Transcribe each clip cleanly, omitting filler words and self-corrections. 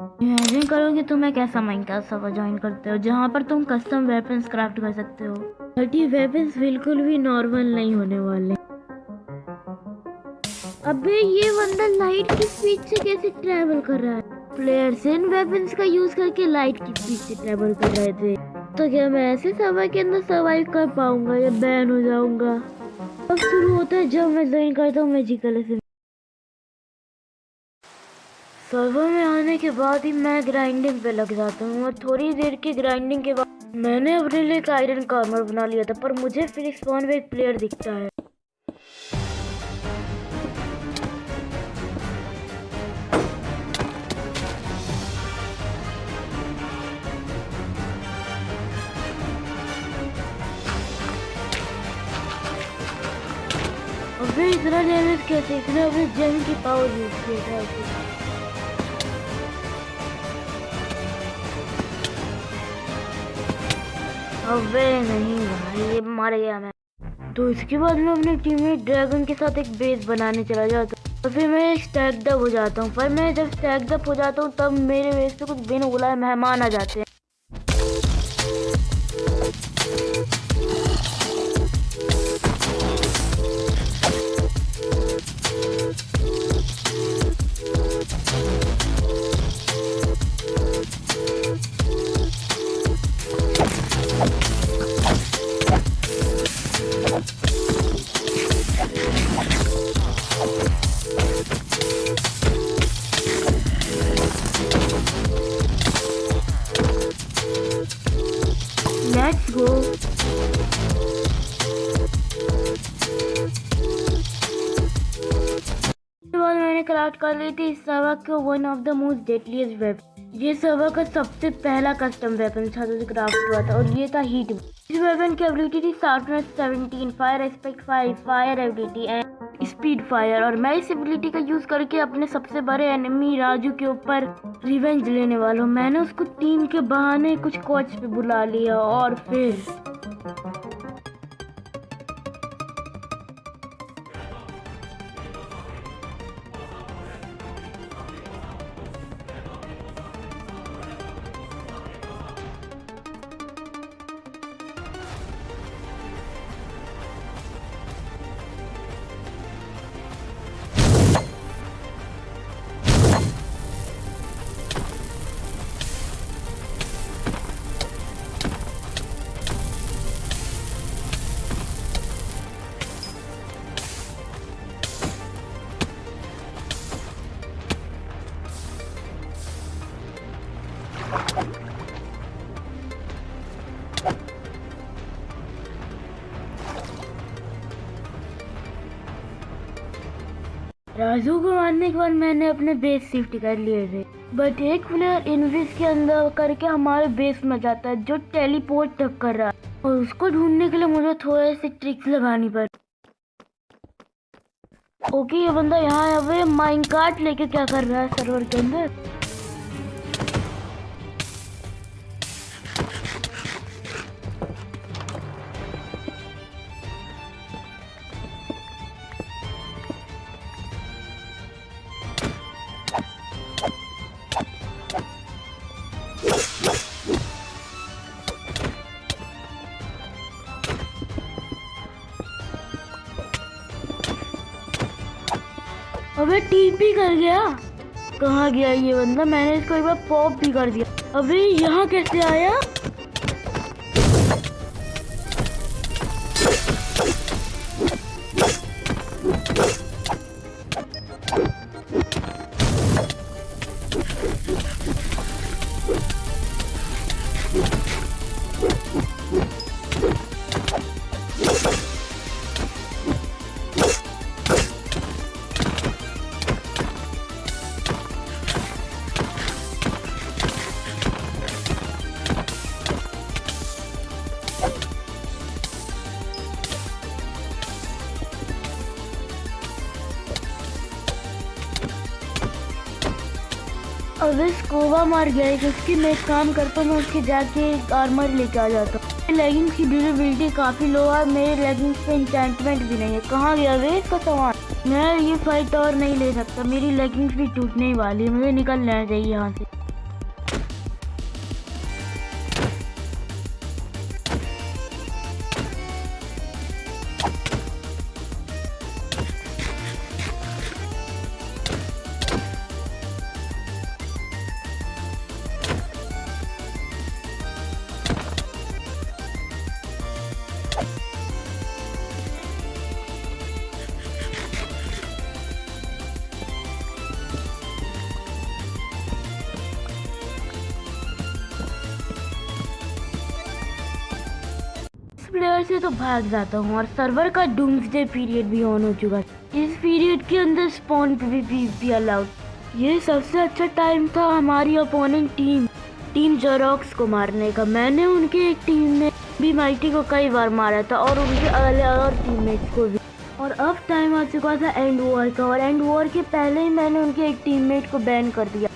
Imagine करो कि तुम एक ऐसा माइनक्राफ्ट सर्वर ज्वाइन करते हो जहाँ पर तुम कस्टम वेपन्स क्राफ्ट कर सकते हो। बट ये वेपन्स बिल्कुल भी नॉर्मल नहीं होने वाले। अबे ये बंदा लाइट की स्पीड से कैसे ट्रैवल कर रहा है? प्लेयर्स इन वेपन्स का यूज करके लाइट की स्पीड से ट्रैवल कर रहे थे। तो क्या मैं ऐसे सर्वर के अंदर सर्वाइव कर पाऊंगा या बैन हो जाऊंगा? अब शुरू होता है जब मैं ज्वाइन करता हूँ मैजिकल से। सर्वर में आने के बाद ही मैं ग्राइंडिंग पे लग जाता हूँ और थोड़ी देर की ग्राइंडिंग के बाद मैंने अपने लिए एक आयरन का आर्मर बना लिया था, पर मुझे फिर स्पॉन में एक प्लेयर दिखता है। अबे इतना डैमेज कैसे? इसने अपने जेम की पावर यूज किया था उसे। अबे नहीं भाई, ये मर गया मैं। तो इसके बाद मैं अपने टीममेट ड्रैगन के साथ एक बेस बनाने चला जाता हूँ और फिर मैं स्टैक्ड अप हो जाता हूँ। पर मैं जब स्टैक्ड अप हो जाता हूँ तब मेरे बेस पे कुछ बिन बुलाए मेहमान आ जाते हैं। Let's go. बाद मैंने क्राफ्ट कर ली थी इस सर्वर को one of the most deadliest weapon. ये सर्वर का सबसे पहला कस्टम वेपन था जो क्राफ्ट हुआ था और ये था हीट। इस वेपन की एबिलिटी थी sharpness 17, fire aspect 5, fire ability and speed fire. और मैं इस एबिलिटी का यूज करके अपने सबसे बड़े एनिमी राजू के ऊपर रिवेंज लेने वाला हूँ। मैंने उसको टीम के बहाने कुछ कोच पे बुला लिया और फिर राजू को मारने के बाद मैंने अपने बेस शिफ्ट कर लिए थे। बट एक प्लेयर इनविस के अंदर करके हमारे बेस में जाता है जो टेलीपोर्ट तक कर रहा है और उसको ढूंढने के लिए मुझे थोड़े से ट्रिक्स लगानी पड़ी। ओके, ये बंदा यहाँ है। वे माइनकार्ट लेके क्या कर रहा है सर्वर के अंदर? अबे टीपी कर गया। कहाँ गया ये बंदा? मैंने इसको एक बार पॉप भी कर दिया। अबे यहाँ कैसे आया? अबे स्कोवा मार गया है क्योंकि मैं एक काम करता हूँ, मैं उसके जाके आर्मर लेके आ जाता हूँ। लेगिंग्स की ड्यूरेबिलिटी काफी लो है, मेरे लेगिंग्स पे एन्चेंटमेंट भी नहीं है। कहाँ गया वे इसका सामान? मैं ये फाइट और नहीं ले सकता, मेरी लेगिंग्स भी टूटने ही वाली है, मुझे निकलना चाहिए यहाँ से। प्लेयर से तो भाग जाता हूँ और सर्वर का डूम्सडे पीरियड भी ऑन हो चुका है। इस पीरियड के अंदर स्पॉन पीवीपी अलाउड। ये सबसे अच्छा टाइम था हमारी अपोनेंट टीम जेरोक्स को मारने का। मैंने उनके एक टीम में भी माइटी को कई बार मारा था और उनके अगले और टीममेट्स को भी। और अब टाइम आ चुका था एंड वॉर का, और एंड वॉर के पहले ही मैंने उनके एक टीममेट को बैन कर दिया।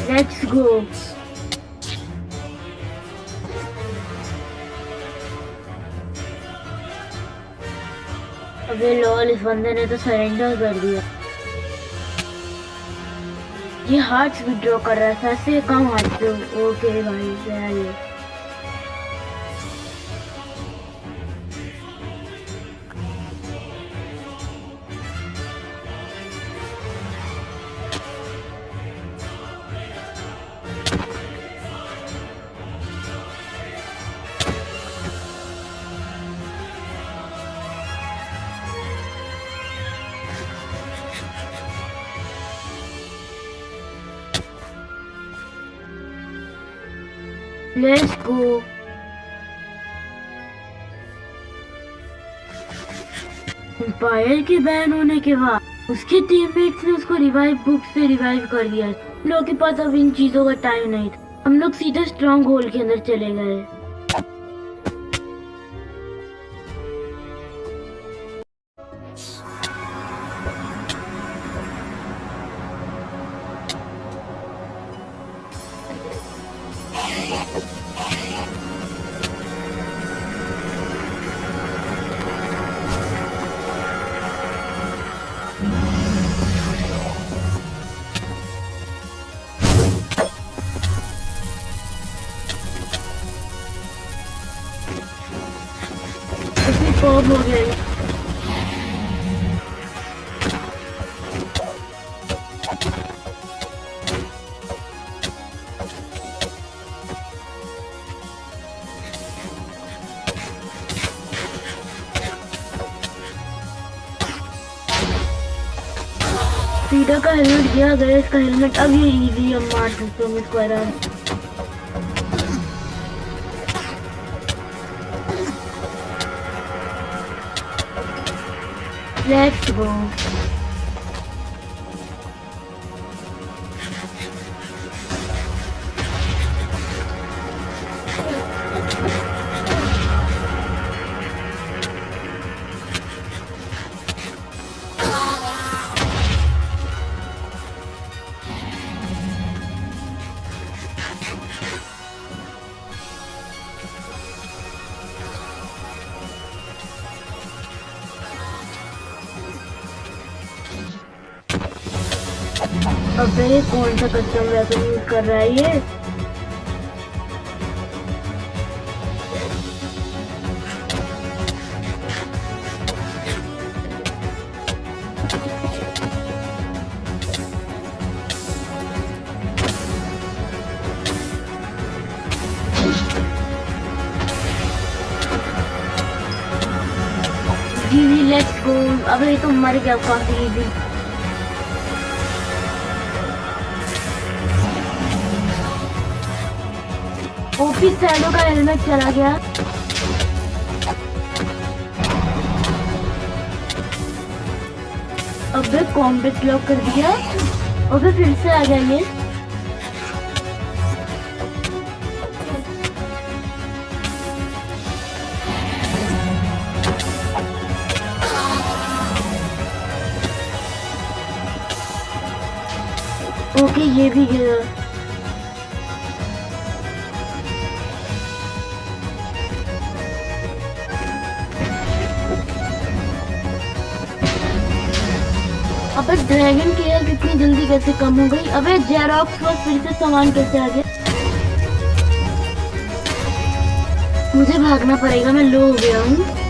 Let's go. अबे लॉल, इस बंदे ने तो सरेंडर कर दिया। ये हार्ट्स विड्रॉ कर रहा था, ऐसे कम हार्ट पे। ओके भाई, क्या है ये? Let's go. एम्पायर के बैन होने के बाद उसके टीममेट्स ने उसको रिवाइव बुक से रिवाइव कर दिया। हम लोग के पास अब इन चीजों का टाइम नहीं था, हम लोग सीधे स्ट्रॉन्ग होल के अंदर चले गए। पॉप हो गया। सीधा का हेलमेट गया, गया इसका हेलमेट। अब ये इजी, हम मार सकते हैं इसको आराम। Let's go. अबे कौन सा कस्टम वेपन यूज कर रहा है ये? जी लेट्स गो। अब ये तो मर गया काफी इजी। ओपी सैडो का हेलमेट चला गया। अबे कॉम्बैट लॉक कर दिया अबे फिर से आ गया ये। ओके ये भी गया। अबे ड्रैगन की हेल्थ इतनी जल्दी कैसे कम हो गई? अबे जेरोक्स पर फिर से सामान कैसे आ गया? मुझे भागना पड़ेगा, मैं लो हो गया हूँ।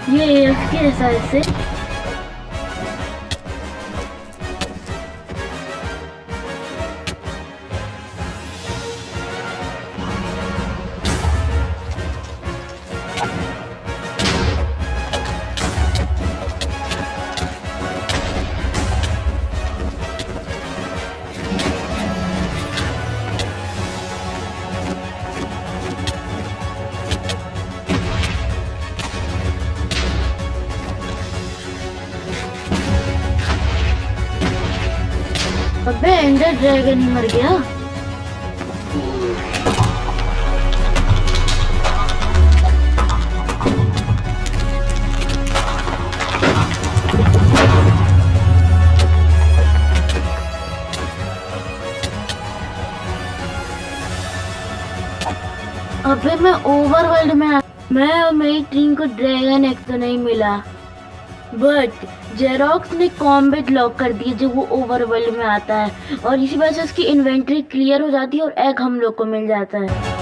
ये AFK ऐसा ऐसे। अबे एंडर ड्रैगन ही मर गया। अबे मैं ओवरवर्ल्ड में मैं और मेरी टीम को ड्रैगन एग तो नहीं मिला, बट जेरोक्स ने कॉम्बैट लॉक कर दिया जब वो ओवरवर्ल्ड में आता है, और इसी वजह से उसकी इन्वेंटरी क्लियर हो जाती है और एग हम लोग को मिल जाता है।